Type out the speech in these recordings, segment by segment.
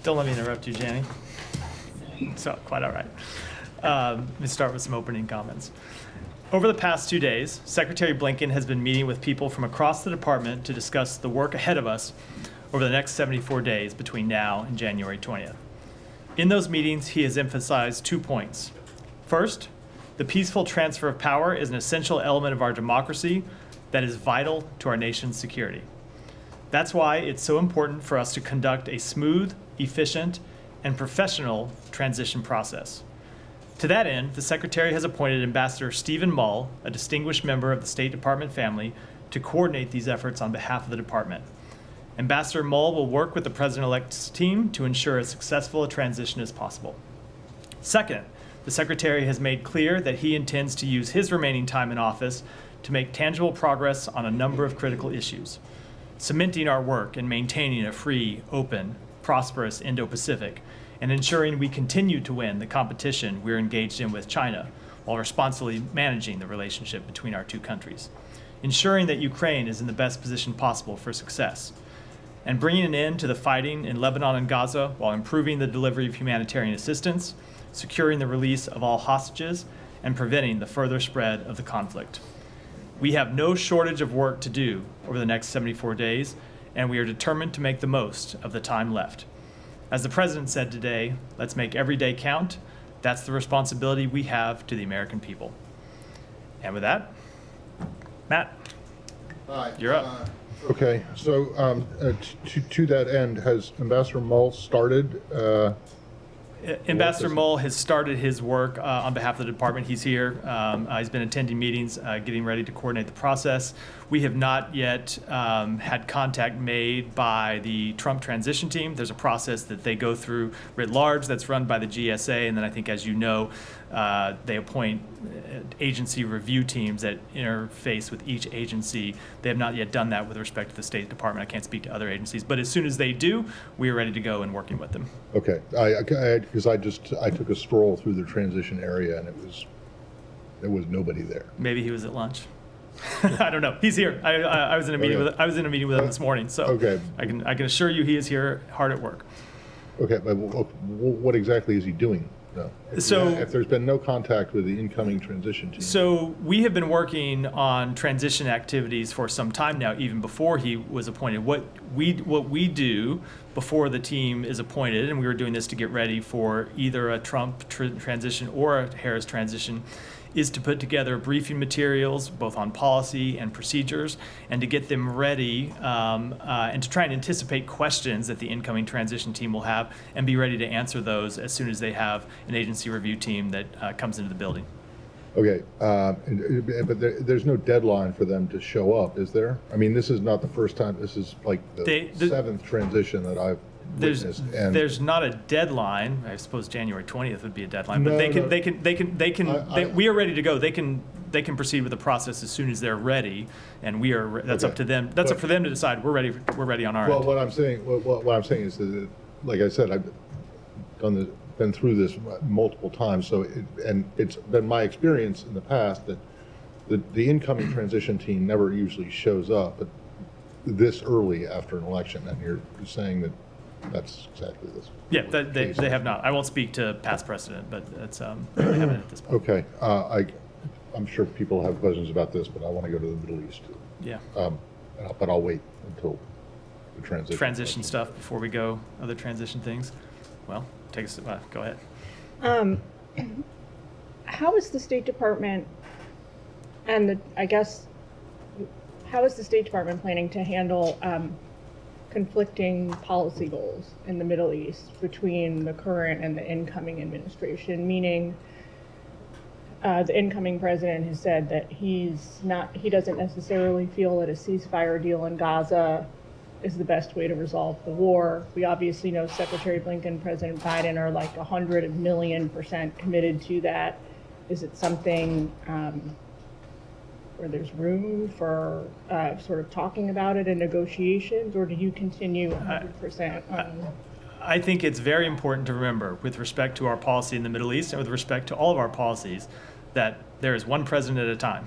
Don't let me interrupt you, Janie. So, quite all right. Let me start with some opening comments. Over the past 2 days, Secretary Blinken has been meeting with people from across the department to discuss the work ahead of us over the next 74 days between now and January 20th. In those meetings, he has emphasized 2 points. First, the peaceful transfer of power is an essential element of our democracy that is vital to our nation's security. That's why it's so important for us to conduct a smooth, efficient, and professional transition process. To that end, the Secretary has appointed Ambassador Stephen Mull, a distinguished member of the State Department family, to coordinate these efforts on behalf of the department. Ambassador Mull will work with the President-elect's team to ensure as successful a transition as possible. Second, the Secretary has made clear that he intends to use his remaining time in office to make tangible progress on a number of critical issues, cementing our work in maintaining a free, open, prosperous Indo-Pacific, and ensuring we continue to win the competition we're engaged in with China while responsibly managing the relationship between our two countries, ensuring that Ukraine is in the best position possible for success, and bringing an end to the fighting in Lebanon and Gaza while improving the delivery of humanitarian assistance, securing the release of all hostages, and preventing the further spread of the conflict. We have no shortage of work to do over the next 74 days, and we are determined to make the most of the time left. As the President said today, let's make every day count. That's the responsibility we have to the American people. And with that, Matt, Hi. you're up. Okay, so to that end, has Ambassador Mull started? Ambassador Mull has started his work on behalf of the department. He's here. He's been attending meetings, getting ready to coordinate the process. We have not yet had contact made by the Trump transition team. There's a process that they go through writ large that's run by the GSA, and then I think, as you know, they appoint agency review teams that interface with each agency. They have not yet done that with respect to the State Department. I can't speak to other agencies, but as soon as they do, we are ready to go and working with them. Okay, because I took a stroll through the transition area and there was nobody there. Maybe he was at lunch. I don't know. He's here. I was in a meeting with him this morning, so okay. I can assure you he is here, hard at work. Okay, but what exactly is he doing? No. So, if there's been no contact with the incoming transition team. So we have been working on transition activities for some time now, even before he was appointed. What we do before the team is appointed, and we were doing this to get ready for either a Trump transition or a Harris transition, is to put together briefing materials, both on policy and procedures, and to get them ready and to try and anticipate questions that the incoming transition team will have and be ready to answer those as soon as they have an agency review team that comes into the building. Okay, but there's no deadline for them to show up, is there? I mean, this is not the first time. This is like the seventh transition that I've witnessed. There's not a deadline. I suppose January 20th would be a deadline, but we are ready to go. They can proceed with the process as soon as they're ready, and we are. That's up to them. That's up for them to decide. We're ready. We're ready on our end. What I'm saying is that, like I said, I've been through this multiple times. So, it's been my experience in the past that the incoming transition team never usually shows up, but this early after an election, and you're saying that that's exactly this. Yeah, they have not. I won't speak to past precedent, but it's they haven't at this point. Okay, I'm sure people have questions about this, but I want to go to the Middle East. Yeah. But I'll wait until the transition stuff before we go other transition things. Well, take us. Go ahead. How is the State Department how is the State Department planning to handle conflicting policy goals in the Middle East between the current and the incoming administration? Meaning, the incoming president has said that he doesn't necessarily feel that a ceasefire deal in Gaza is the best way to resolve the war. We obviously know Secretary Blinken, President Biden are like 100,000,000% committed to that. Is it something where there's room for sort of talking about it in negotiations, or do you continue 100% on? I think it's very important to remember, with respect to our policy in the Middle East and with respect to all of our policies, that there is one president at a time.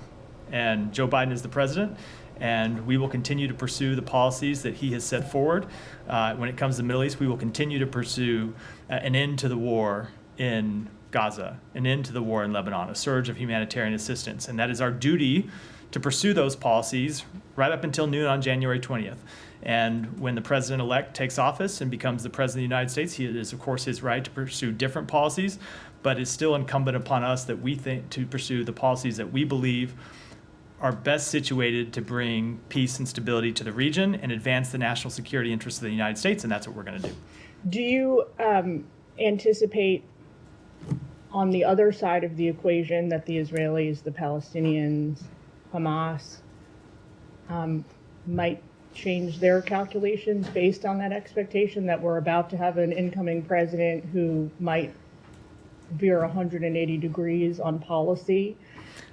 And Joe Biden is the president, And we will continue to pursue the policies that he has set forward. When it comes to the Middle East, we will continue to pursue an end to the war in Gaza, an end to the war in Lebanon, a surge of humanitarian assistance. And that is our duty to pursue those policies right up until noon on January 20th. And when the president-elect takes office and becomes the president of the United States, it is, of course, his right to pursue different policies, but it's still incumbent upon us that we think to pursue the policies that we believe are best situated to bring peace and stability to the region and advance the national security interests of the United States, and that's what we're going to do. Do you anticipate on the other side of the equation that the Israelis, the Palestinians, Hamas might change their calculations based on that expectation that we're about to have an incoming president who might veer 180 degrees on policy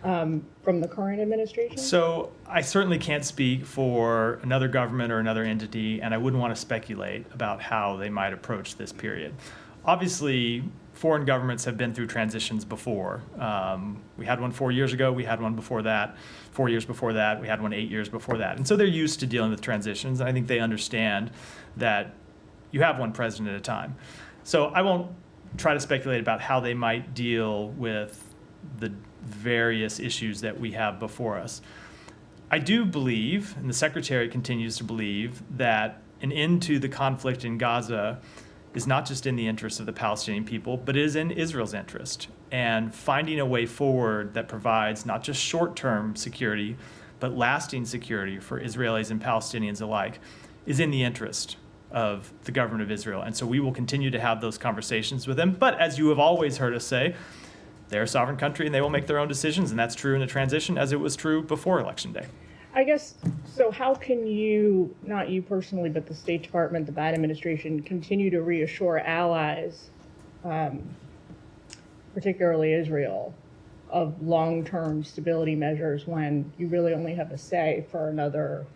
from the current administration? So I certainly can't speak for another government or another entity, and I wouldn't want to speculate about how they might approach this period. Obviously, foreign governments have been through transitions before. We had one 4 years ago. We had one before that, 4 years before that. We had one 8 years before that. And so they're used to dealing with transitions. And I think they understand that you have one president at a time. So I won't try to speculate about how they might deal with the various issues that we have before us. I do believe, and the Secretary continues to believe, that an end to the conflict in Gaza is not just in the interest of the Palestinian people, but it is in Israel's interest. And finding a way forward that provides not just short-term security, but lasting security for Israelis and Palestinians alike is in the interest of the government of Israel. And so we will continue to have those conversations with them. But as you have always heard us say, they're a sovereign country and they will make their own decisions. And that's true in the transition as it was true before Election Day. I guess, so how can you, not you personally, but the State Department, the Biden administration, continue to reassure allies, particularly Israel, of long-term stability measures when you really only have a say for another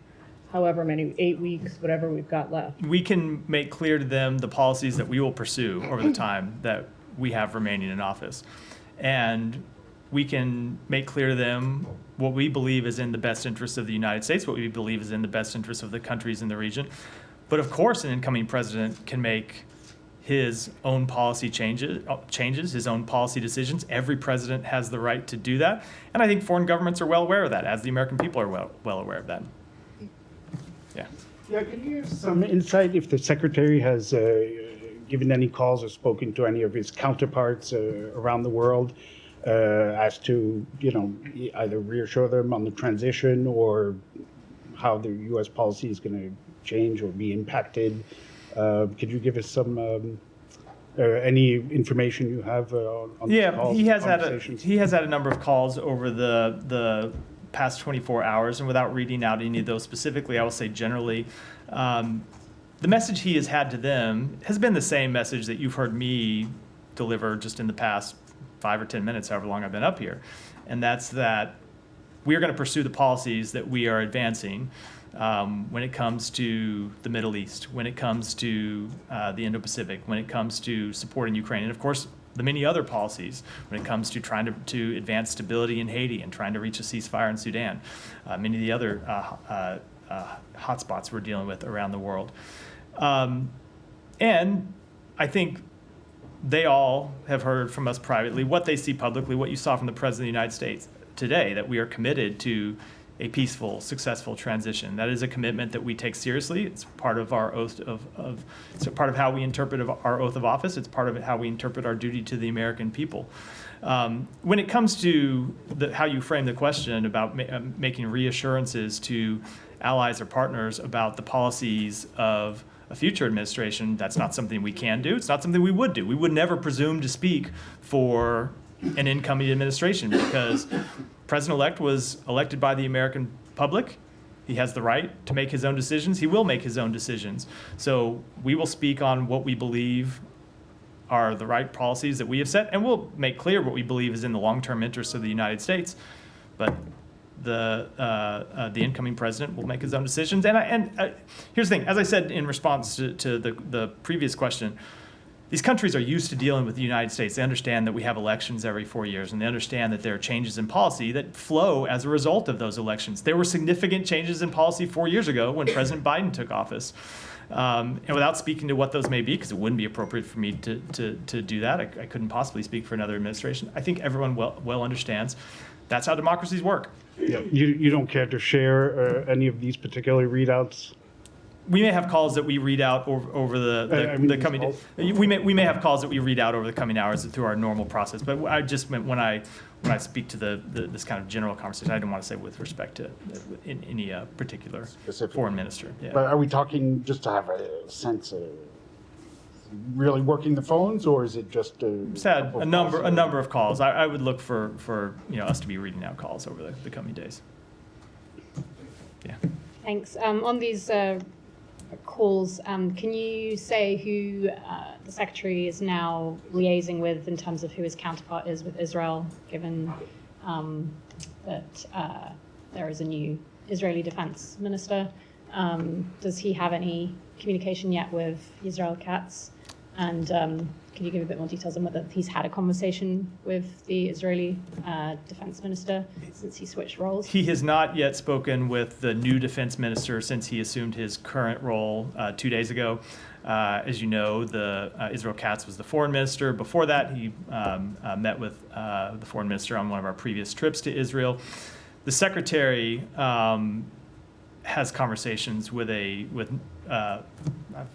however many, 8 weeks, whatever we've got left? We can make clear to them the policies that we will pursue over the time that we have remaining in office. And we can make clear to them what we believe is in the best interest of the United States, what we believe is in the best interest of the countries in the region. But of course, an incoming president can make his own policy changes, his own policy decisions. Every president has the right to do that. And I think foreign governments are well aware of that, as the American people are well aware of that. Yeah. Yeah, can you give some insight if the Secretary has given any calls or spoken to any of his counterparts around the world as to, either reassure them on the transition or how the U.S. policy is going to change or be impacted? Could you give us some any information you have on Yeah, calls, he has had a number of calls over the past 24 hours, and without reading out any of those specifically, I will say generally, the message he has had to them has been the same message that you've heard me deliver just in the past 5 or 10 minutes, however long I've been up here. And that's that we are going to pursue the policies that we are advancing when it comes to the Middle East, when it comes to the Indo-Pacific, when it comes to supporting Ukraine, and of course, the many other policies when it comes to trying to advance stability in Haiti and trying to reach a ceasefire in Sudan, many of the other hotspots we're dealing with around the world. And I think they all have heard from us privately what they see publicly, what you saw from the President of the United States today, that we are committed to a peaceful, successful transition. That is a commitment that we take seriously. It's part of our oath it's a part of how we interpret our oath of office. It's part of how we interpret our duty to the American people. When it comes to how you frame the question about making reassurances to allies or partners about the policies of a future administration, that's not something we can do. It's not something we would do. We would never presume to speak for an incoming administration because President-elect was elected by the American public. He has the right to make his own decisions. He will make his own decisions. So we will speak on what we believe are the right policies that we have set, and we'll make clear what we believe is in the long-term interests of the United States. But the incoming president will make his own decisions. And here's the thing: as I said in response to the previous question, these countries are used to dealing with the United States. They understand that we have elections every 4 years, and they understand that there are changes in policy that flow as a result of those elections. There were significant changes in policy 4 years ago when President Biden took office. And without speaking to what those may be, because it wouldn't be appropriate for me to do that, I couldn't possibly speak for another administration. I think everyone well understands that's how democracies work. Yeah. You don't care to share any of these particular readouts? We may have calls that we read out over the coming days. We may have calls that we read out over the coming hours through our normal process. But I just meant when I speak to this kind of general conversation, I don't want to say with respect to any particular Specific. foreign minister. Yeah. But are we talking just to have a sense of really working the phones, or is it just Just had a number of calls. I would look for us to be reading out calls over the coming days. Yeah. Thanks. On these calls, can you say who the Secretary is now liaising with in terms of who his counterpart is with Israel, given that there is a new Israeli defense minister? Does he have any communication yet with Yoav Galants? And can you give a bit more details on whether he's had a conversation with the Israeli defense minister since he switched roles? He has not yet spoken with the new defense minister since he assumed his current role 2 days ago. As you know, Israel Katz was the foreign minister. Before that, he met with the foreign minister on one of our previous trips to Israel. The secretary has conversations with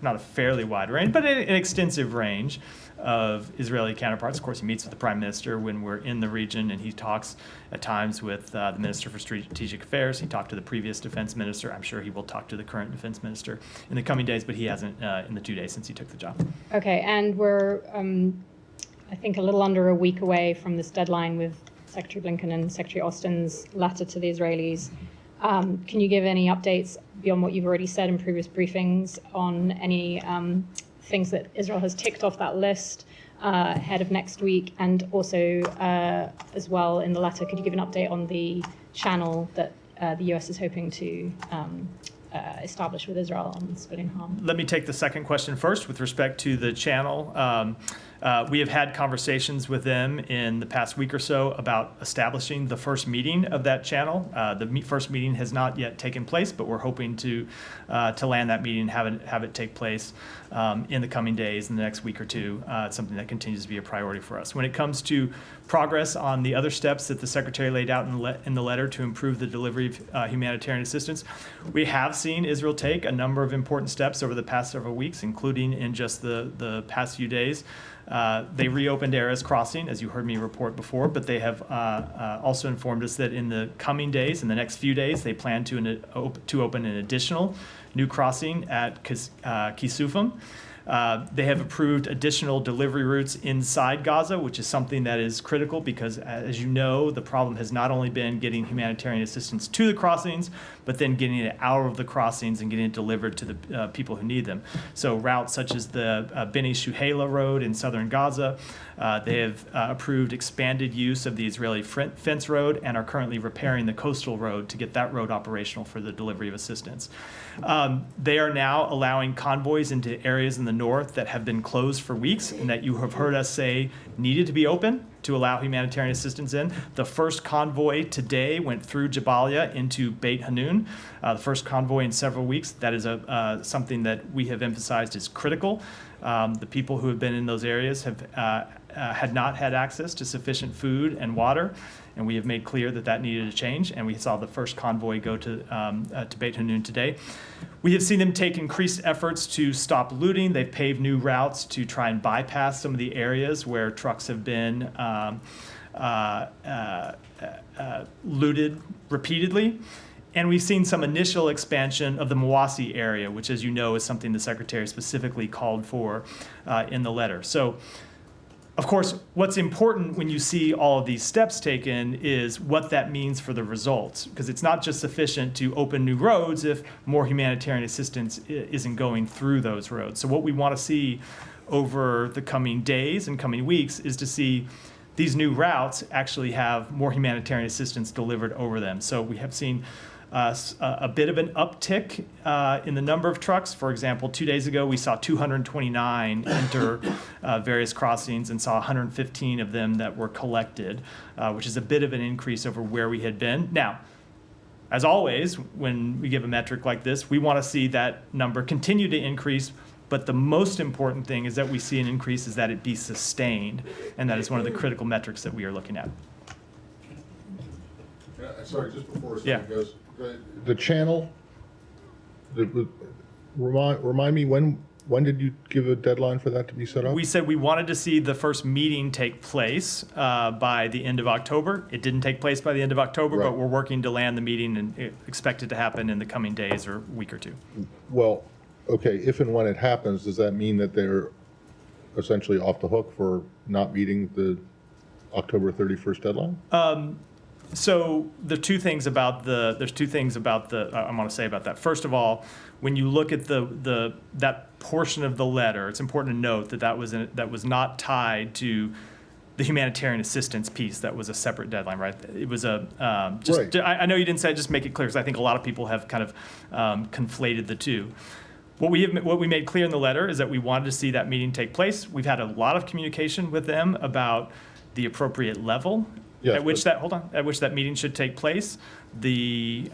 not a fairly wide range, but an extensive range of Israeli counterparts. Of course, he meets with the prime minister when we're in the region, and he talks at times with the minister for strategic affairs. He talked to the previous defense minister. I'm sure he will talk to the current defense minister in the coming days, but he hasn't in the 2 days since he took the job. Okay, and we're, I think, a little under a week away from this deadline with Secretary Blinken and Secretary Austin's letter to the Israelis. Can you give any updates beyond what you've already said in previous briefings on any things that Israel has ticked off that list ahead of next week? And also, as well, in the letter, could you give an update on the channel that the U.S. is hoping to establish with Israel on civilian harm? Let me take the second question first with respect to the channel. We have had conversations with them in the past week or so about establishing the first meeting of that channel. The first meeting has not yet taken place, but we're hoping to land that meeting and have it take place in the coming days, in the next week or two. It's something that continues to be a priority for us. When it comes to progress on the other steps that the Secretary laid out in the letter to improve the delivery of humanitarian assistance, we have seen Israel take a number of important steps over the past several weeks, including in just the past few days. They reopened Erez Crossing, as you heard me report before, but they have also informed us that in the coming days, in the next few days, they plan to open an additional new crossing at Kisufim. They have approved additional delivery routes inside Gaza, which is something that is critical because, as you know, the problem has not only been getting humanitarian assistance to the crossings, but then getting it out of the crossings and getting it delivered to the people who need them. So routes such as the Beni Shuhela road in southern Gaza, they have approved expanded use of the Israeli fence road and are currently repairing the coastal road to get that road operational for the delivery of assistance. They are now allowing convoys into areas in the north that have been closed for weeks and that you have heard us say needed to be open to allow humanitarian assistance in. The first convoy today went through Jabalia into Beit Hanun, the first convoy in several weeks. That is something that we have emphasized is critical. The people who have been in those areas have had not had access to sufficient food and water, and we have made clear that that needed to change, and we saw the first convoy go to Beit Hanun today. We have seen them take increased efforts to stop looting. They've paved new routes to try and bypass some of the areas where trucks have been looted repeatedly. And we've seen some initial expansion of the Mawasi area, which, as you know, is something the Secretary specifically called for in the letter. So, of course, what's important when you see all of these steps taken is what that means for the results, because it's not just sufficient to open new roads if more humanitarian assistance isn't going through those roads. So what we want to see over the coming days and coming weeks is to see these new routes actually have more humanitarian assistance delivered over them. So we have seen a bit of an uptick in the number of trucks. For example, 2 days ago, we saw 229 enter various crossings and saw 115 of them that were collected, which is a bit of an increase over where we had been. Now, as always, when we give a metric like this, we want to see that number continue to increase. But the most important thing is that we see an increase is that it be sustained. And that is one of the critical metrics that we are looking at. Sorry, just before Yeah. someone goes, the channel, remind me, when did you give a deadline for that to be set up? We said we wanted to see the first meeting take place by the end of October. It didn't take place by the end of October, but Right. we're working to land the meeting and expect it to happen in the coming days or week or two. Well, okay, if and when it happens, does that mean that they're essentially off the hook for not meeting the October 31st deadline? So there's two things about I want to say about that. First of all, when you look at that portion of the letter, it's important to note that was not tied to the humanitarian assistance piece. That was a separate deadline, right? It was Right. I know you didn't say it, just make it clear, because I think a lot of people have kind of conflated the two. What we made clear in the letter is that we wanted to see that meeting take place. We've had a lot of communication with them about the appropriate level Yes, at which that meeting should take place, the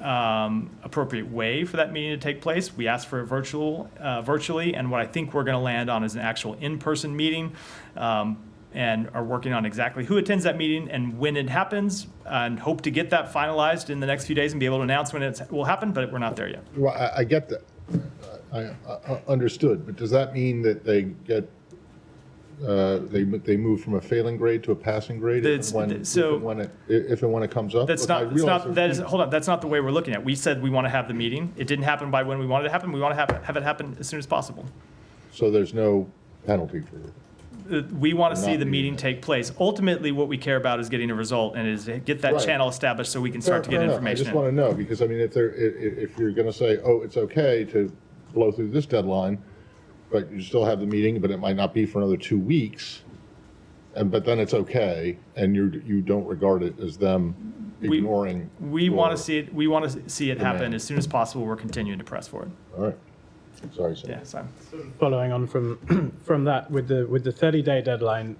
appropriate way for that meeting to take place. We asked for it virtually, and what I think we're going to land on is an actual in-person meeting, and are working on exactly who attends that meeting and when it happens, and hope to get that finalized in the next few days and be able to announce when it will happen, but we're not there yet. Well, I get that. I understood, but does that mean that they get, they move from a failing grade to a passing grade if and when it comes up? That's Look, hold on, that's not the way we're looking at it. We said we want to have the meeting. It didn't happen by when we wanted it to happen. We want to have it happen as soon as possible. So there's no penalty for it? We want to see Not the meeting meeting it. take place. Ultimately, what we care about is getting a result, and is to get that Right. channel established so we can start to get Fair enough. information I just in. want to know, because I mean, if you're going to say, oh, it's okay to blow through this deadline, but you still have the meeting, but it might not be for another 2 weeks, but then it's okay, and you don't regard it as them ignoring. We want to your- see it happen demand. as soon as possible. We're continuing to press forward. All right. Sorry, Sam. Yeah, Simon. Following on from that, with the 30-day deadline,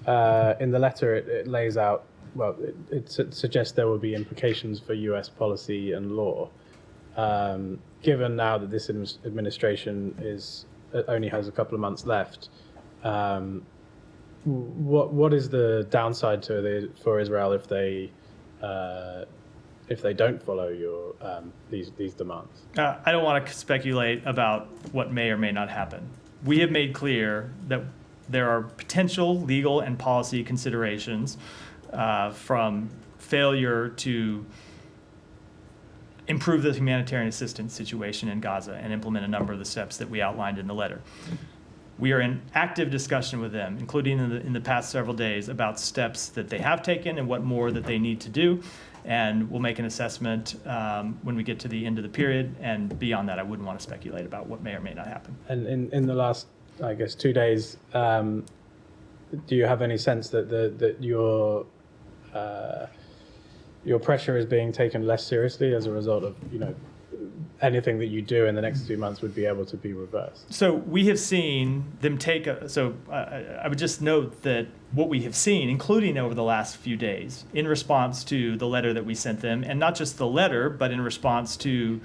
in the letter it lays out, well, it suggests there will be implications for U.S. policy and law. Given now that this administration only has a couple of months left, what is the downside for Israel if they don't follow your these demands? I don't want to speculate about what may or may not happen. We have made clear that there are potential legal and policy considerations from failure to improve the humanitarian assistance situation in Gaza and implement a number of the steps that we outlined in the letter. We are in active discussion with them, including in the past several days, about steps that they have taken and what more that they need to do. And we'll make an assessment when we get to the end of the period. And beyond that, I wouldn't want to speculate about what may or may not happen. And in the last, I guess, 2 days, do you have any sense that your pressure is being taken less seriously as a result of, anything that you do in the next 2 months would be able to be reversed? So we have seen them take I would just note that what we have seen, including over the last few days, in response to the letter that we sent them, and not just the letter, but in response to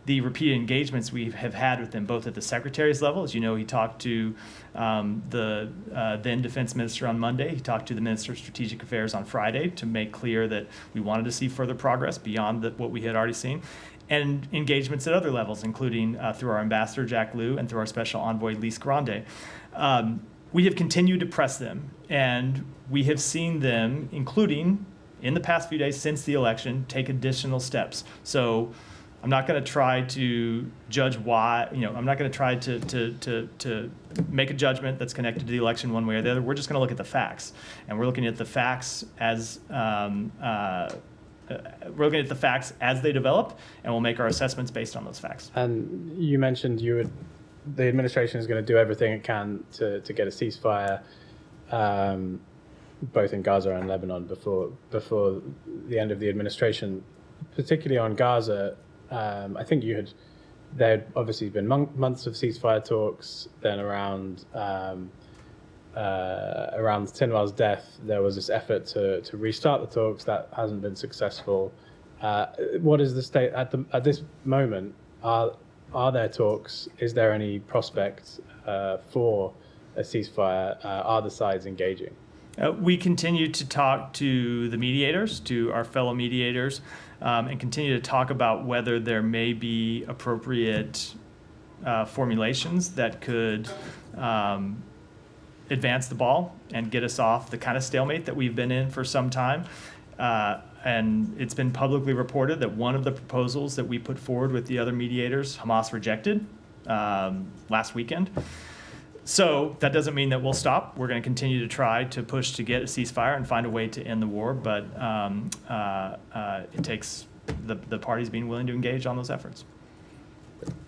the repeated engagements we have had with them, both at the secretary's level. As you know, he talked to the then defense minister on Monday. He talked to the minister of strategic affairs on Friday to make clear that we wanted to see further progress beyond what we had already seen. And engagements at other levels, including through our ambassador, Jack Lew, and through our special envoy, Lise Grande. We have continued to press them, and we have seen them, including in the past few days since the election, take additional steps. So I'm not going to try to judge why, I'm not going to try to make a judgment that's connected to the election one way or the other. We're just going to look at the facts. And we're looking at the facts as they develop, and we'll make our assessments based on those facts. And you mentioned the administration is going to do everything it can to get a ceasefire, both in Gaza and Lebanon before the end of the administration. particularly on Gaza, I think there had obviously been months of ceasefire talks. Then around Sinwar's death, there was this effort to restart the talks. That hasn't been successful. What is the state at this moment? Are there talks? Is there any prospect for a ceasefire? Are the sides engaging? We continue to talk to the mediators, to our fellow mediators, and continue to talk about whether there may be appropriate formulations that could advance the ball and get us off the kind of stalemate that we've been in for some time. And it's been publicly reported that one of the proposals that we put forward with the other mediators, Hamas rejected last weekend. So that doesn't mean that we'll stop. We're going to continue to try to push to get a ceasefire and find a way to end the war. But it takes the parties being willing to engage on those efforts.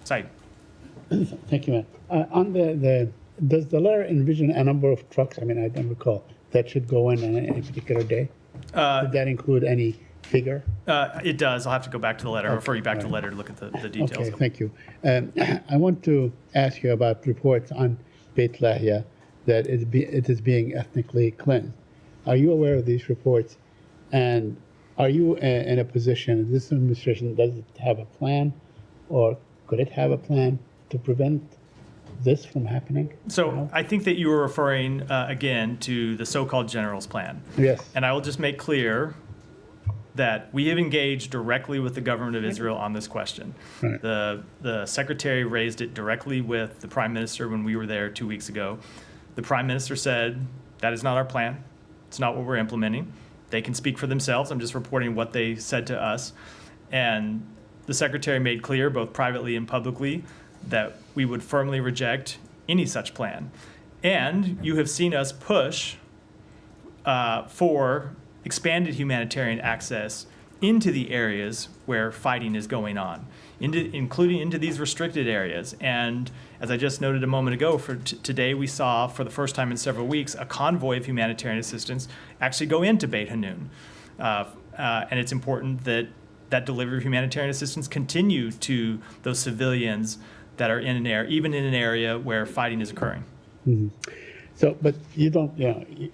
Saeed. Thank you, man. Does the letter envision a number of trucks? I mean, I don't recall that should go in on any particular day. Did that include any figure? It does. I'll have to go back to the letter, refer you back to the letter to look at the details. Okay, thank you. I want to ask you about reports on Beit Lahia that it is being ethnically cleansed. Are you aware of these reports? And are you in a position, this administration, does it have a plan, or could it have a plan to prevent this from happening? So I think that you were referring, again, to the so-called general's plan. Yes. And I will just make clear that we have engaged directly with the government of Israel on this question. Right. The secretary raised it directly with the prime minister when we were there 2 weeks ago. The prime minister said, that is not our plan. It's not what we're implementing. They can speak for themselves. I'm just reporting what they said to us. And the secretary made clear, both privately and publicly, that we would firmly reject any such plan. And you have seen us push for expanded humanitarian access into the areas where fighting is going on, including into these restricted areas. And as I just noted a moment ago, today we saw, for the first time in several weeks, a convoy of humanitarian assistance actually go into Beit Hanun. And it's important that that delivery of humanitarian assistance continue to those civilians that are in an area, even in an area where fighting is occurring. Mm-hmm. So, but you don't,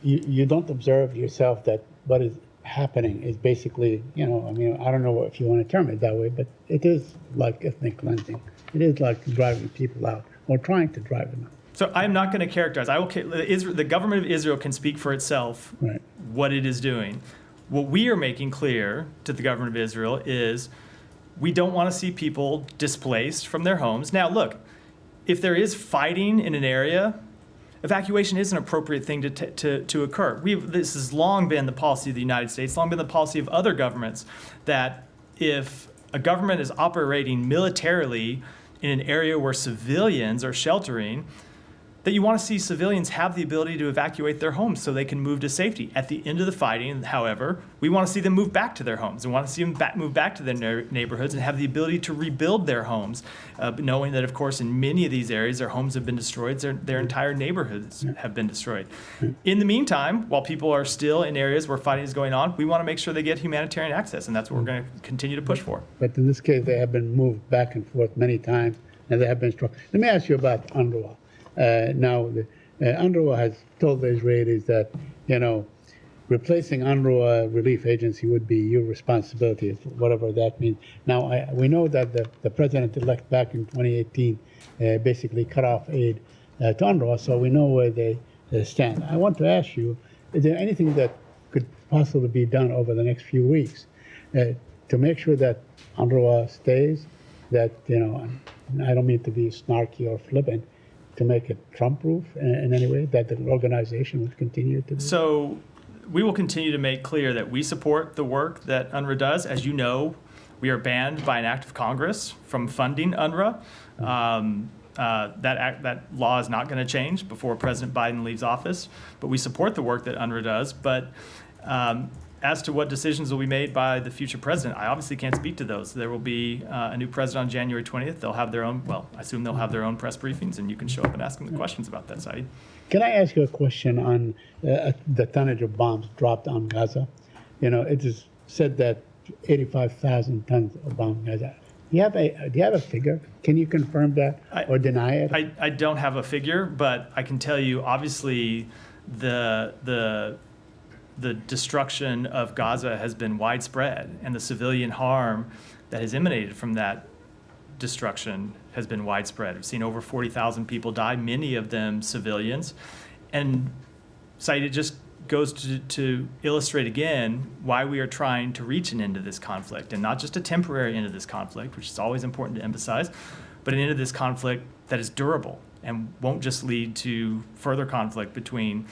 you don't observe yourself that what is happening is basically, I mean, I don't know if you want to term it that way, but it is like ethnic cleansing. It is like driving people out or trying to drive them out. So I'm not going to characterize. The government of Israel can speak for itself, Right. What it is doing. What we are making clear to the government of Israel is we don't want to see people displaced from their homes. Now, look, if there is fighting in an area, evacuation is an appropriate thing to occur. This has long been the policy of the United States, long been the policy of other governments, that if a government is operating militarily in an area where civilians are sheltering, that you want to see civilians have the ability to evacuate their homes so they can move to safety. At the end of the fighting, however, we want to see them move back to their homes and want to see them move back to their neighborhoods and have the ability to rebuild their homes, knowing that, of course, in many of these areas, their homes have been destroyed, their entire neighborhoods have been destroyed. In the meantime, while people are still in areas where fighting is going on, we want to make sure they get humanitarian access, and that's what we're going to continue to push for. But in this case, they have been moved back and forth many times, and they have been struck. Let me ask you about UNRWA. Now, UNRWA has told the Israelis that, replacing UNRWA relief agency would be your responsibility, whatever that means. Now, we know that the president-elect back in 2018 basically cut off aid to UNRWA, so we know where they stand. I want to ask you, is there anything that could possibly be done over the next few weeks to make sure that UNRWA stays, that, I don't mean to be snarky or flippant, to make it Trump-proof in any way, that the organization would continue to do? So we will continue to make clear that we support the work that UNRWA does. As you know, we are banned by an act of Congress from funding UNRWA. That law is not going to change before President Biden leaves office, but we support the work that UNRWA does. But as to what decisions will be made by the future president, I obviously can't speak to those. There will be a new president on January 20th. They'll have their own, I assume they'll have their own press briefings, and you can show up and ask them the questions about that, Saeed. Can I ask you a question on the tonnage of bombs dropped on Gaza? It is said that 85,000 tons of bombing. Do you have a figure? Can you confirm that or deny it? I don't have a figure, but I can tell you, obviously, the destruction of Gaza has been widespread, and the civilian harm that has emanated from that destruction has been widespread. We've seen over 40,000 people die, many of them civilians. And Said, it just goes to illustrate again why we are trying to reach an end to this conflict, and not just a temporary end to this conflict, which is always important to emphasize, but an end to this conflict that is durable and won't just lead to further conflict between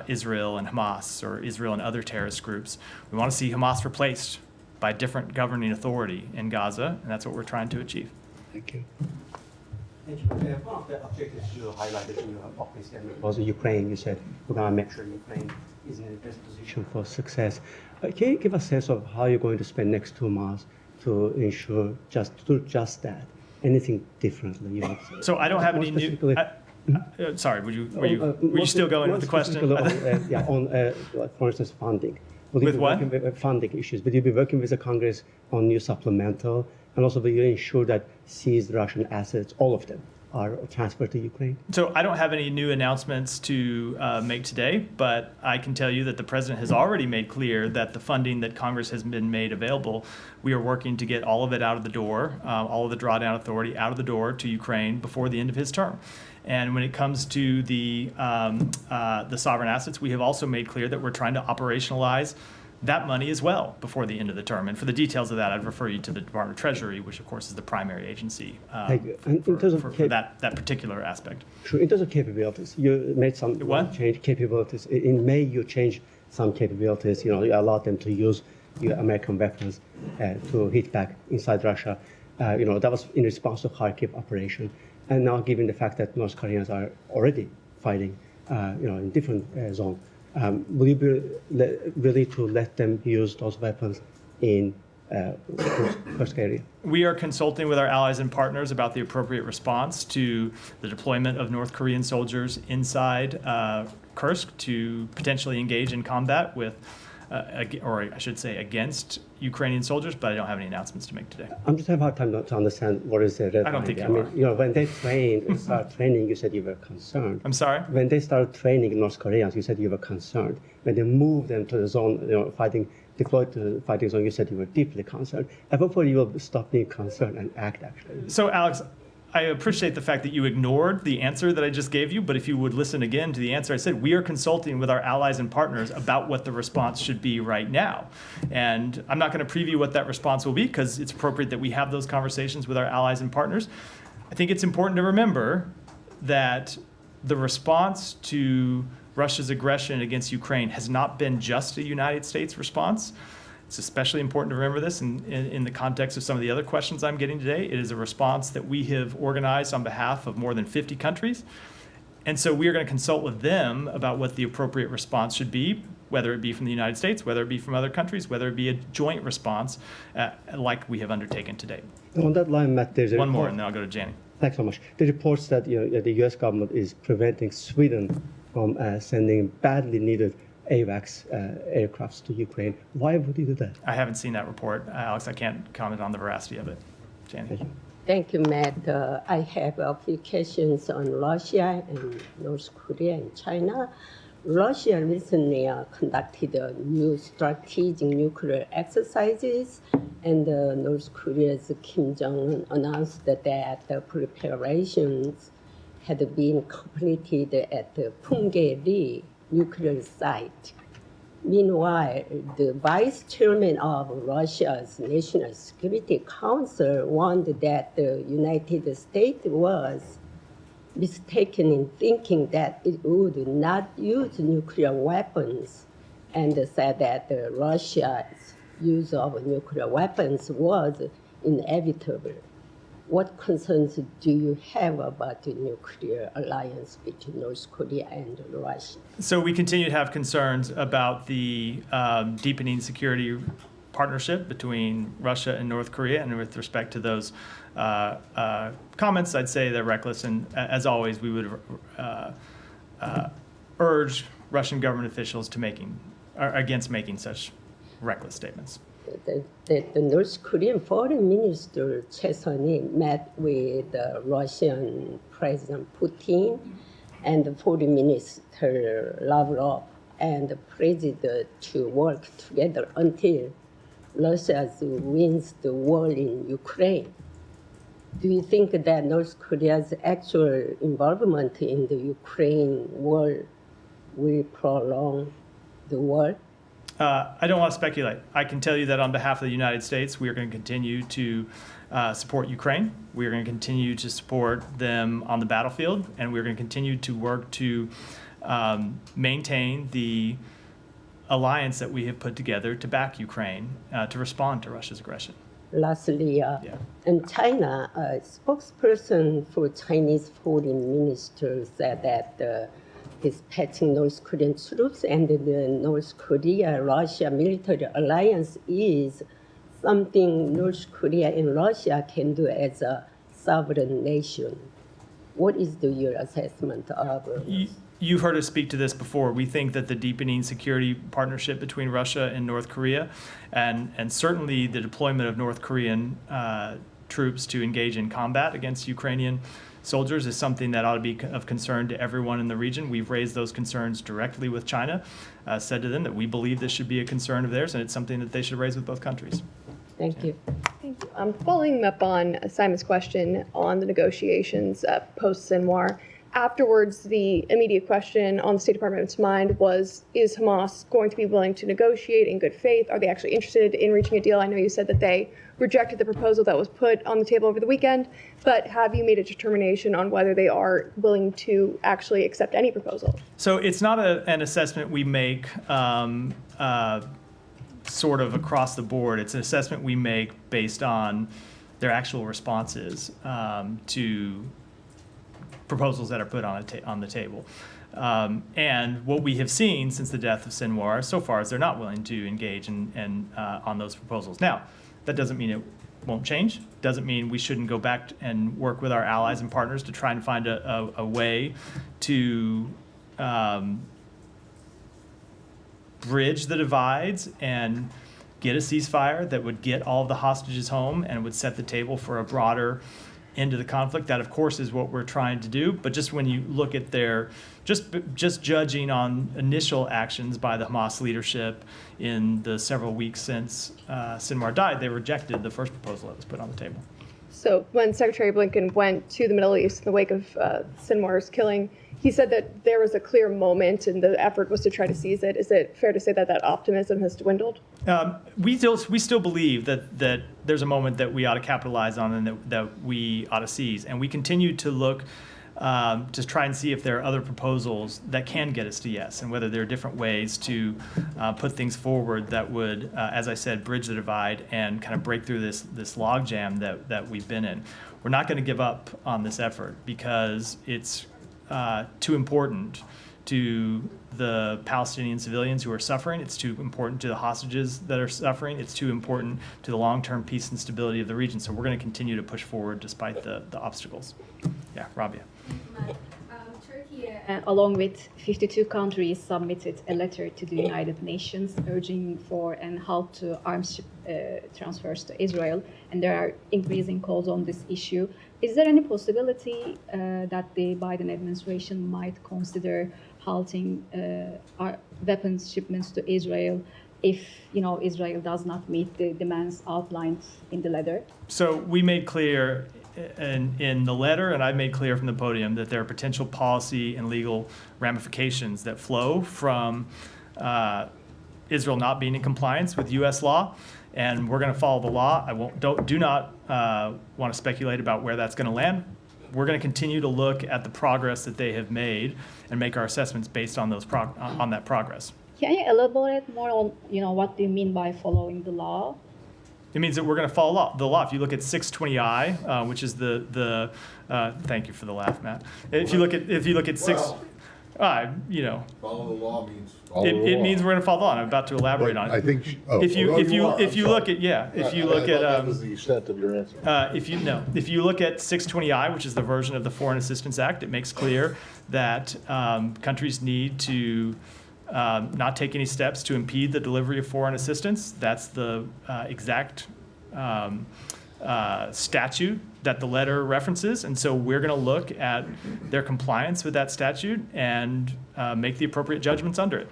Israel and Hamas, or Israel and other terrorist groups. We want to see Hamas replaced by a different governing authority in Gaza, and that's what we're trying to achieve. Thank you. Thank you. One of the objectives you highlighted in your opening statement was Ukraine. You said we're going to make sure Ukraine is in the best position for success. Can you give a sense of how you're going to spend next 2 months to ensure just that? Anything differently? You know? So I don't have any new. Sorry, were you still going with the question? For instance, funding. Will With you be what? working with funding issues? Will you be working with the Congress on new supplemental? And also, will you ensure that seized Russian assets, all of them, are transferred to Ukraine? So I don't have any new announcements to make today, but I can tell you that the president has already made clear that the funding that Congress has been made available, we are working to get all of it out of the door, all of the drawdown authority out of the door to Ukraine before the end of his term. And when it comes to the sovereign assets, we have also made clear that we're trying to operationalize that money as well before the end of the term. And for the details of that, I'd refer you to the Department of Treasury, which of course is the primary agency for that particular aspect. Sure. In terms of capabilities, you made some change capabilities. In May, you changed some capabilities. You allowed them to use your American weapons to hit back inside Russia. That was in response to Kharkiv operation. And now, given the fact that North Koreans are already fighting, in different zones, will you be willing to let them use those weapons in Kursk area? We are consulting with our allies and partners about the appropriate response to the deployment of North Korean soldiers inside Kursk to potentially engage in combat with, or I should say, against Ukrainian soldiers, but I don't have any announcements to make today. I'm just having a hard time to understand what is the red I don't line. think you are. When they started training, you said you were concerned. I'm sorry? When they started training North Koreans, you said you were concerned. When they moved them to the zone, deployed to the fighting zone, you said you were deeply concerned. I hope you will stop being concerned and act, actually. So, Alex, I appreciate the fact that you ignored the answer that I just gave you, but if you would listen again to the answer I said, we are consulting with our allies and partners about what the response should be right now. And I'm not going to preview what that response will be because it's appropriate that we have those conversations with our allies and partners. I think it's important to remember that the response to Russia's aggression against Ukraine has not been just a United States response. It's especially important to remember this in the context of some of the other questions I'm getting today. It is a response that we have organized on behalf of more than 50 countries. And so we are going to consult with them about what the appropriate response should be, whether it be from the United States, whether it be from other countries, whether it be a joint response like we have undertaken today. On that line, Matt, there's a One more, report. and then I'll go to Janie. Thanks so much. The reports that the U.S. government is preventing Sweden from sending badly needed AMAX aircrafts to Ukraine. Why would you do that? I haven't seen that report, Alex. I can't comment on the veracity of it. Janie. Thank you, Matt. I have applications on Russia and North Korea and China. Russia recently conducted new strategic nuclear exercises, and North Korea's Kim Jong-un announced that the preparations had been completed at the Punggye-ri nuclear site. Meanwhile, the vice chairman of Russia's National Security Council warned that the United States was mistaken in thinking that it would not use nuclear weapons, and said that Russia's use of nuclear weapons was inevitable. What concerns do you have about the nuclear alliance between North Korea and Russia? So we continue to have concerns about the deepening security partnership between Russia and North Korea. And with respect to those comments, I'd say they're reckless. And as always, we would urge Russian government officials to against making such reckless statements. that the North Korean Foreign Minister Choi Sun-il met with Russian President Putin and the Foreign Minister Lavrov and the President to work together until Russia wins the war in Ukraine. Do you think that North Korea's actual involvement in the Ukraine war will prolong the war? I don't want to speculate. I can tell you that on behalf of the United States, we are going to continue to support Ukraine. We are going to continue to support them on the battlefield, and we're going to continue to work to maintain the alliance that we have put together to back Ukraine to respond to Russia's aggression. Lastly, in China, a spokesperson for Chinese foreign minister said that dispatching North Korean troops and the North Korea-Russia military alliance is something North Korea and Russia can do as a sovereign nation. What is your assessment of You've heard us speak to this before. We think that the deepening security partnership between Russia and North Korea, and certainly the deployment of North Korean troops to engage in combat against Ukrainian soldiers is something that ought to be of concern to everyone in the region. We've raised those concerns directly with China, said to them that we believe this should be a concern of theirs, and it's something that they should raise with both countries. Thank you. Thank you. Following up on Simon's question on the negotiations post-Sinwar, afterwards, the immediate question on the State Department's mind was, is Hamas going to be willing to negotiate in good faith? Are they actually interested in reaching a deal? I know you said that they rejected the proposal that was put on the table over the weekend, but have you made a determination on whether they are willing to actually accept any proposal? So it's not an assessment we make sort of across the board. It's an assessment we make based on their actual responses to proposals that are put on the table. And what we have seen since the death of Sinwar so far is they're not willing to engage on those proposals. Now, that doesn't mean it won't change. Doesn't mean we shouldn't go back and work with our allies and partners to try and find a way to bridge the divides and get a ceasefire that would get all of the hostages home and would set the table for a broader end to the conflict. That, of course, is what we're trying to do. But just when you look at their, just judging on initial actions by the Hamas leadership in the several weeks since Sinwar died, they rejected the first proposal that was put on the table. So when Secretary Blinken went to the Middle East in the wake of Sinwar's killing, he said that there was a clear moment and the effort was to try to seize it. Is it fair to say that that optimism has dwindled? We still believe that there's a moment that we ought to capitalize on and that we ought to seize. And we continue to look to try and see if there are other proposals that can get us to yes, and whether there are different ways to put things forward that would, as I said, bridge the divide and kind of break through this logjam that we've been in. We're not going to give up on this effort because it's too important to the Palestinian civilians who are suffering. It's too important to the hostages that are suffering. It's too important to the long-term peace and stability of the region. So we're going to continue to push forward despite the obstacles. Yeah, Rabia. Turkey, along with 52 countries, submitted a letter to the United Nations urging for an halt to arms transfers to Israel, and there are increasing calls on this issue. Is there any possibility that the Biden administration might consider halting our weapons shipments to Israel if Israel does not meet the demands outlined in the letter? So we made clear in the letter, and I've made clear from the podium, that there are potential policy and legal ramifications that flow from Israel not being in compliance with U.S. law, and we're going to follow the law. Do not want to speculate about where that's going to land. We're going to continue to look at the progress that they have made and make our assessments based on on that progress. Can you elaborate more on what do you mean by following the law? It means that we're going to follow the law. If you look at 620I, which is the thank you for the laugh, Matt. If you look at Follow the law means follow the law. It means we're going to follow the law. And I'm about to elaborate on it. I think if you look at that was the extent of your answer. If you look at 620I, which is the version of the Foreign Assistance Act, it makes clear that countries need to not take any steps to impede the delivery of foreign assistance. That's the exact statute that the letter references. And so we're going to look at their compliance with that statute and make the appropriate judgments under it.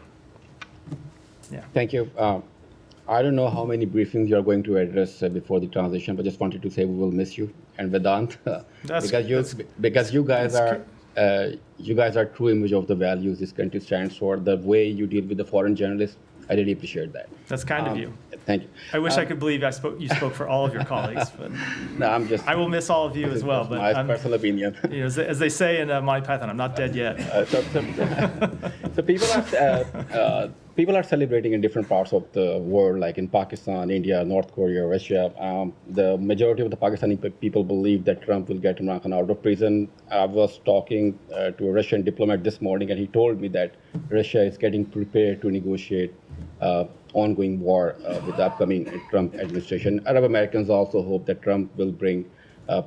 Yeah. Thank you. I don't know how many briefings you're going to address before the transition, but just wanted to say we will miss you and Vedant because you guys are true image of the values this country stands for. The way you deal with the foreign journalists, I really appreciate that. That's kind of you. Thank you. I wish I could believe you spoke for all of your colleagues, but no, I will miss all of you as well. But my personal opinion. You know, as they say in Monty Python, I'm not dead yet. So people are celebrating in different parts of the world, like in Pakistan, India, North Korea, Russia. The majority of the Pakistani people believe that Trump will get Imran Khan out of prison. I was talking to a Russian diplomat this morning, and he told me that Russia is getting prepared to negotiate ongoing war with the upcoming Trump administration. Arab Americans also hope that Trump will bring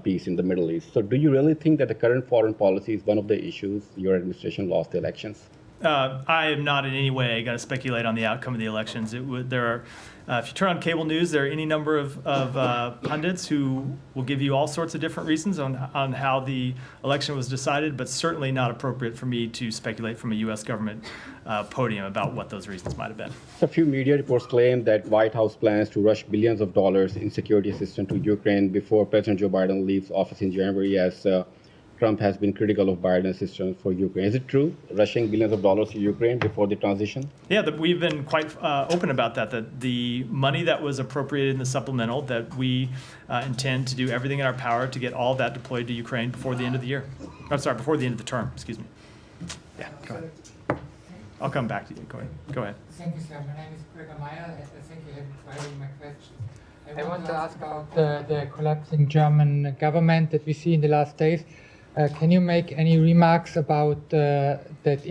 peace in the Middle East. So do you really think that the current foreign policy is one of the issues your administration lost the elections? I am not in any way going to speculate on the outcome of the elections. If you turn on cable news, there are any number of pundits who will give you all sorts of different reasons on how the election was decided, but certainly not appropriate for me to speculate from a U.S. government podium about what those reasons might have been. A few media reports claim that White House plans to rush billions of dollars in security assistance to Ukraine before President Joe Biden leaves office in January, as Trump has been critical of Biden's assistance for Ukraine. Is it true, rushing billions of dollars to Ukraine before the transition? Yeah, we've been quite open about that the money that was appropriated in the supplemental, that we intend to do everything in our power to get all of that deployed to Ukraine before the end of the year. I'm sorry, before the end of the term, excuse me. Yeah, go ahead. I'll come back to you. Go ahead. Thank you, sir. My name is Gregor Meyer. Thank you for having my question. I want to ask about the collapsing German government that we see in the last days. Can you make any remarks about that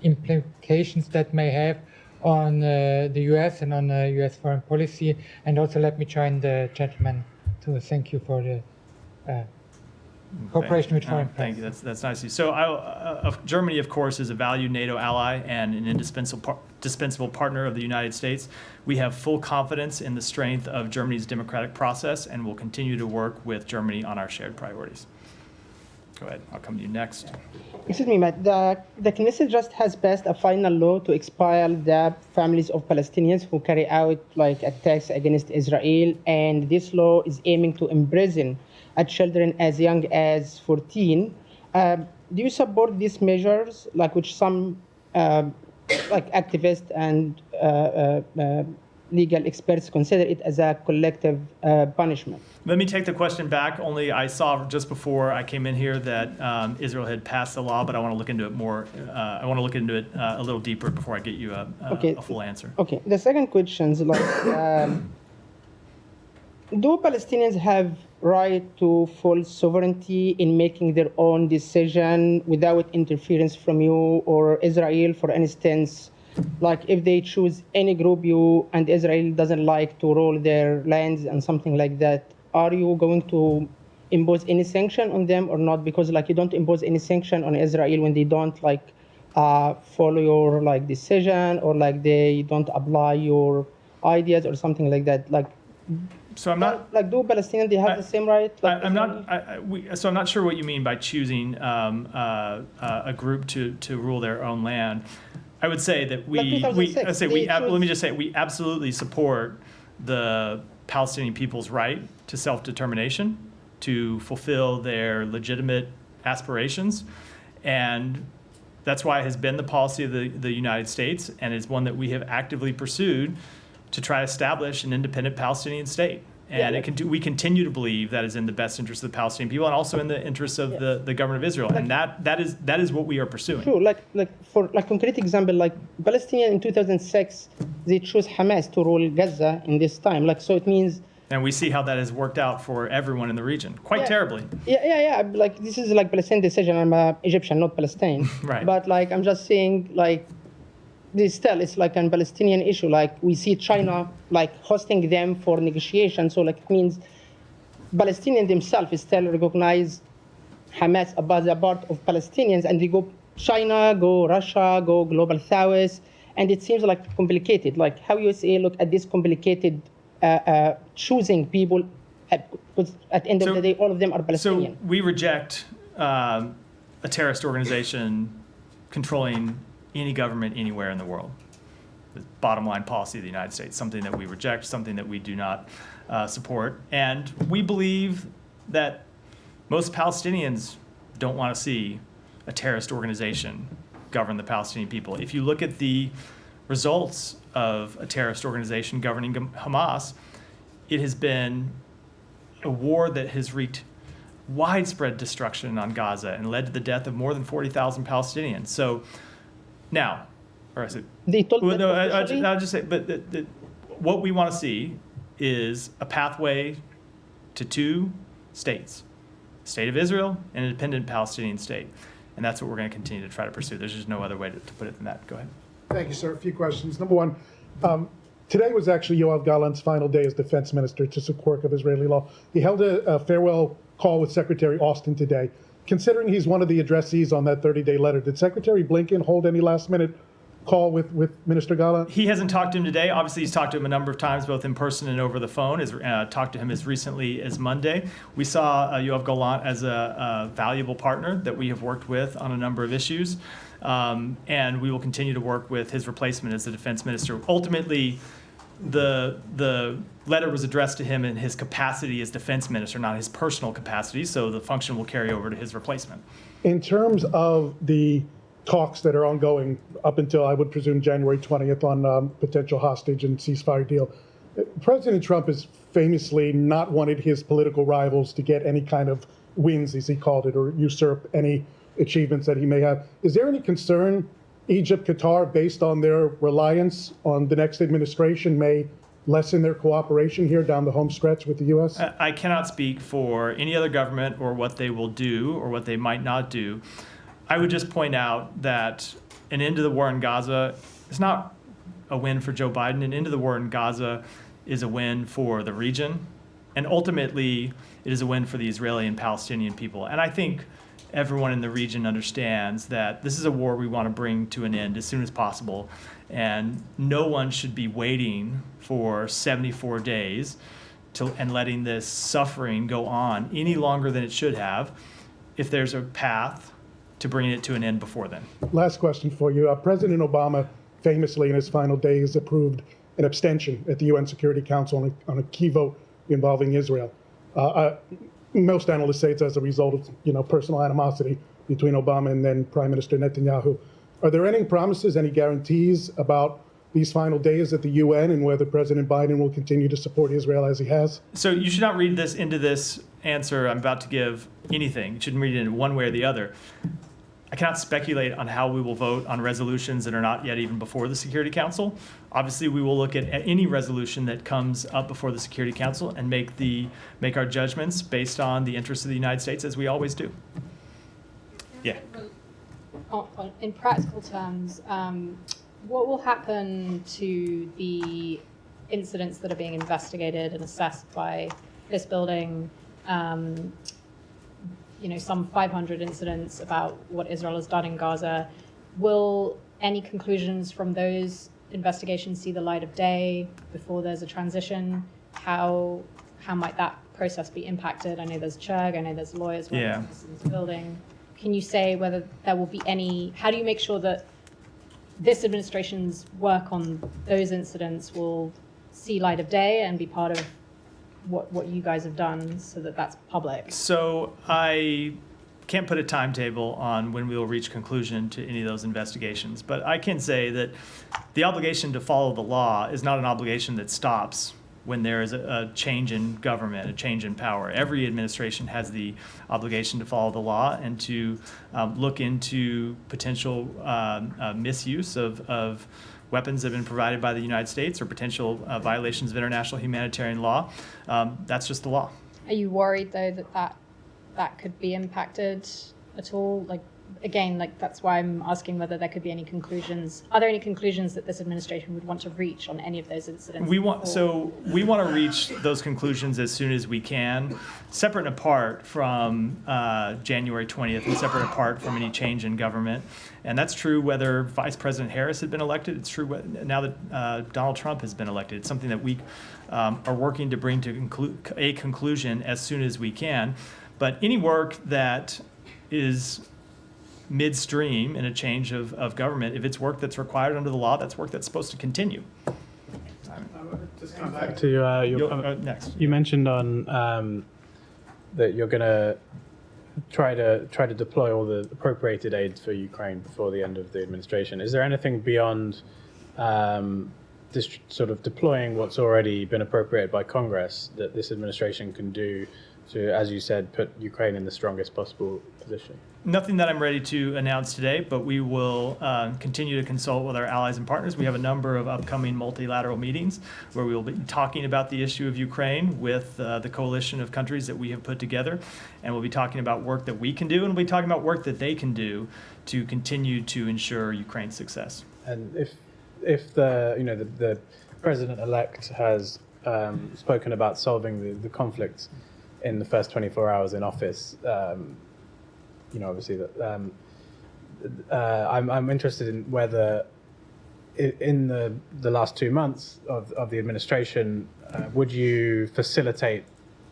implications that may have on the U.S. and on U.S. foreign policy? And also let me join the gentleman to thank you for the cooperation with foreign Thank you. That's nice of you. So Germany, of course, is a valued NATO ally and an indispensable partner of the United States. We have full confidence in the strength of Germany's democratic process and will continue to work with Germany on our shared priorities. Go ahead. I'll come to you next. Excuse me, Matt. The Knesset just has passed a final law to expel the families of Palestinians who carry out attacks against Israel, and this law is aiming to imprison children as young as 14. Do you support these measures, which some activists and legal experts consider it as a collective punishment? Let me take the question back. Only I saw just before I came in here that Israel had passed the law, but I want to look into it more. I want to look into it a little deeper before I get you a full answer. Okay. The second question is do Palestinians have right to full sovereignty in making their own decision without interference from you or Israel, for instance? If they choose any group you and Israel doesn't like to rule their lands and something like that, are you going to impose any sanction on them or not? Because you don't impose any sanction on Israel when they don't follow your decision, or they don't apply your ideas or something like that. So I'm not do Palestinians, they have the same right? So I'm not sure what you mean by choosing a group to rule their own land. I would say that let me just say we absolutely support the Palestinian people's right to self-determination, to fulfill their legitimate aspirations, and that's why it has been the policy of the United States, and it's one that we have actively pursued to try to establish an independent Palestinian state. And we continue to believe that is in the best interest of the Palestinian people and also in the interests of the government of Israel. And that is what we are pursuing. True. For concrete example, Palestinians in 2006, they chose Hamas to rule Gaza in this time. So it means. And we see how that has worked out for everyone in the region, quite terribly. Yeah. This is Palestinian decision. I'm Egyptian, not Palestine. Right. But I'm just saying it's a Palestinian issue. We see China hosting them for negotiation. So it means Palestinians themselves still recognize Hamas as a part of Palestinians, and they go China, go Russia, go Global South, and it seems like complicated. Like how USA look at this complicated choosing people, because at the end of the day, all of them are Palestinian. So we reject a terrorist organization controlling any government anywhere in the world. The bottom line policy of the United States, something that we reject, something that we do not support. And we believe that most Palestinians don't want to see a terrorist organization govern the Palestinian people. If you look at the results of a terrorist organization governing Hamas, it has been a war that has wreaked widespread destruction on Gaza and led to the death of more than 40,000 Palestinians. So now, or is it? I'll just say, but what we want to see is a pathway to two states, state of Israel and an independent Palestinian state. And that's what we're going to continue to try to pursue. There's just no other way to put it than that. Go ahead. Thank you, sir. A few questions. Number one, today was actually Yoav Galants' final day as defense minister to support of Israeli law. He held a farewell call with Secretary Austin today. Considering he's one of the addressees on that 30-day letter, did Secretary Blinken hold any last-minute call with Minister Gallant? He hasn't talked to him today. Obviously, he's talked to him a number of times, both in person and over the phone. Talked to him as recently as Monday. We saw Yoav Gallant as a valuable partner that we have worked with on a number of issues. And we will continue to work with his replacement as the defense minister. Ultimately, the letter was addressed to him in his capacity as defense minister, not his personal capacity, so the function will carry over to his replacement. In terms of the talks that are ongoing up until, I would presume, January 20th on potential hostage and ceasefire deal, President Trump has famously not wanted his political rivals to get any kind of wins, as he called it, or usurp any achievements that he may have. Is there any concern Egypt, Qatar, based on their reliance on the next administration, may lessen their cooperation here down the home stretch with the U.S.? I cannot speak for any other government or what they will do or what they might not do. I would just point out that an end to the war in Gaza is not a win for Joe Biden. An end to the war in Gaza is a win for the region. And ultimately, it is a win for the Israeli and Palestinian people. And I think everyone in the region understands that this is a war we want to bring to an end as soon as possible. And no one should be waiting for 74 days and letting this suffering go on any longer than it should have if there's a path to bringing it to an end before then. Last question for you. President Obama famously in his final days approved an abstention at the UN Security Council on a key vote involving Israel. Most analysts say it's as a result of personal animosity between Obama and then Prime Minister Netanyahu. Are there any promises, any guarantees about these final days at the UN and whether President Biden will continue to support Israel as he has? So you should not read this into this answer I'm about to give anything. You shouldn't read it in one way or the other. I cannot speculate on how we will vote on resolutions that are not yet even before the Security Council. Obviously, we will look at any resolution that comes up before the Security Council and make our judgments based on the interests of the United States, as we always do. Yeah. In practical terms, what will happen to the incidents that are being investigated and assessed by this building? Some 500 incidents about what Israel has done in Gaza. Will any conclusions from those investigations see the light of day before there's a transition? How might that process be impacted? I know there's Churg, I know there's lawyers working in this building. Can you say whether there will be any, how do you make sure that this administration's work on those incidents will see light of day and be part of what you guys have done so that that's public? So I can't put a timetable on when we will reach conclusion to any of those investigations, but I can say that the obligation to follow the law is not an obligation that stops when there is a change in government, a change in power. Every administration has the obligation to follow the law and to look into potential misuse of weapons that have been provided by the United States or potential violations of international humanitarian law. That's just the law. Are you worried, though, that could be impacted at all? Like, again, like that's why I'm asking whether there could be any conclusions. Are there any conclusions that this administration would want to reach on any of those incidents? We want to reach those conclusions as soon as we can, separate and apart from January 20th, and separate and apart from any change in government. And that's true whether Vice President Harris had been elected. It's true now that Donald Trump has been elected. It's something that we are working to bring to a conclusion as soon as we can. But any work that is midstream in a change of government, if it's work that's required under the law, that's work that's supposed to continue. Just come back to your comment. Next. You mentioned on that you're going to try to deploy all the appropriated aid for Ukraine before the end of the administration. Is there anything beyond this sort of deploying what's already been appropriated by Congress that this administration can do to, as you said, put Ukraine in the strongest possible position? Nothing that I'm ready to announce today, but we will continue to consult with our allies and partners. We have a number of upcoming multilateral meetings where we will be talking about the issue of Ukraine with the coalition of countries that we have put together, and we'll be talking about work that we can do, and we'll be talking about work that they can do to continue to ensure Ukraine's success. And if the president-elect has spoken about solving the conflict in the first 24 hours in office, obviously that I'm interested in whether in the last 2 months of the administration, would you facilitate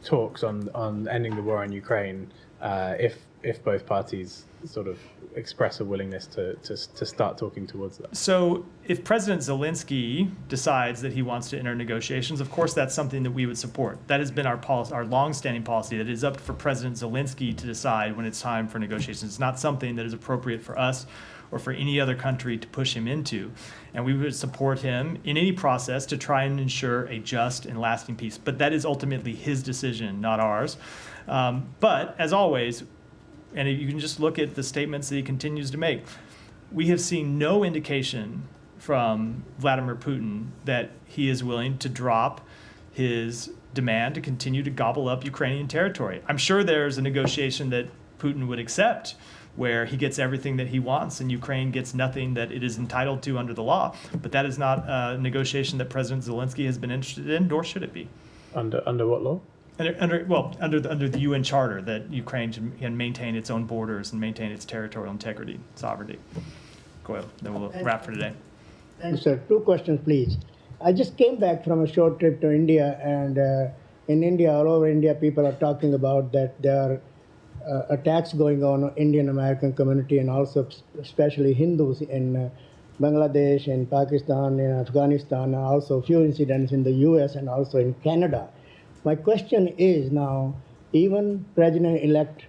talks on ending the war in Ukraine if both parties sort of express a willingness to start talking towards that? So if President Zelensky decides that he wants to enter negotiations, of course that's something that we would support. That has been our policy, our long-standing policy, that it is up for President Zelensky to decide when it's time for negotiations. It's not something that is appropriate for us or for any other country to push him into. And we would support him in any process to try and ensure a just and lasting peace. But that is ultimately his decision, not ours. But as always, and you can just look at the statements that he continues to make, we have seen no indication from Vladimir Putin that he is willing to drop his demand to continue to gobble up Ukrainian territory. I'm sure there's a negotiation that Putin would accept where he gets everything that he wants and Ukraine gets nothing that it is entitled to under the law. But that is not a negotiation that President Zelensky has been interested in, nor should it be. Under what law? Under the UN Charter, that Ukraine can maintain its own borders and maintain its territorial integrity, sovereignty. Go ahead, then we'll wrap for today. Thanks, sir. 2 questions, please. I just came back from a short trip to India, and in India, all over India, people are talking about that there are attacks going on Indian American community and also especially Hindus in Bangladesh, in Pakistan, in Afghanistan, and also a few incidents in the US and also in Canada. My question is now, even President-elect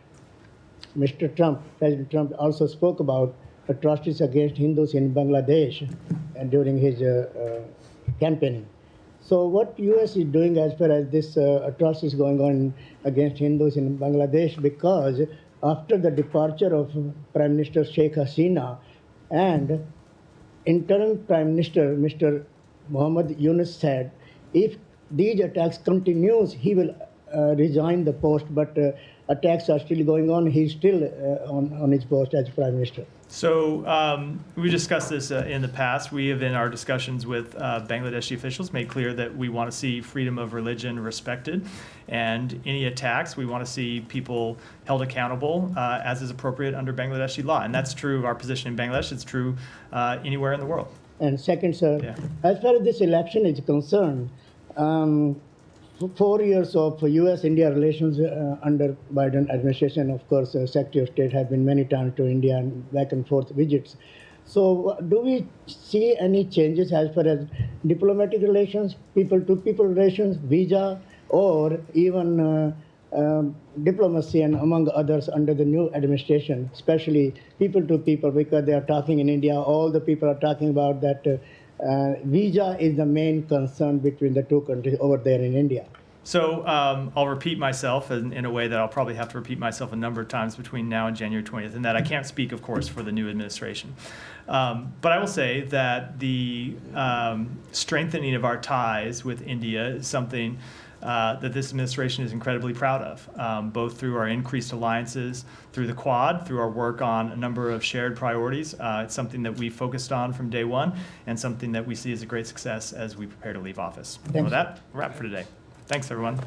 President Trump also spoke about atrocities against Hindus in Bangladesh and during his campaigning. So what US is doing as far as this atrocities going on against Hindus in Bangladesh, because after the departure of Prime Minister Sheikh Hasina and interim Prime Minister Mr. Muhammad Yunus said, if these attacks continues, he will resign the post, but attacks are still going on. He's still on his post as Prime Minister. So we discussed this in the past. We have, in our discussions with Bangladeshi officials, made clear that we want to see freedom of religion respected, and any attacks, we want to see people held accountable as is appropriate under Bangladeshi law. And that's true of our position in Bangladesh. It's true anywhere in the world. And second, sir, as far as this election is concerned, 4 years of U.S.-India relations under Biden administration, of course, Secretary of State have been many times to India and back and forth visits. So do we see any changes as far as diplomatic relations, people-to-people relations, visa, or even diplomacy and among others under the new administration, especially people-to-people, because they are talking in India, all the people are talking about that visa is the main concern between the two countries over there in India. So I'll repeat myself in a way that I'll probably have to repeat myself a number of times between now and January 20th, and that I can't speak, of course, for the new administration. But I will say that the strengthening of our ties with India is something that this administration is incredibly proud of, both through our increased alliances, through the Quad, through our work on a number of shared priorities. It's something that we focused on from day one and something that we see as a great success as we prepare to leave office. With that, a wrap for today. Thanks, everyone.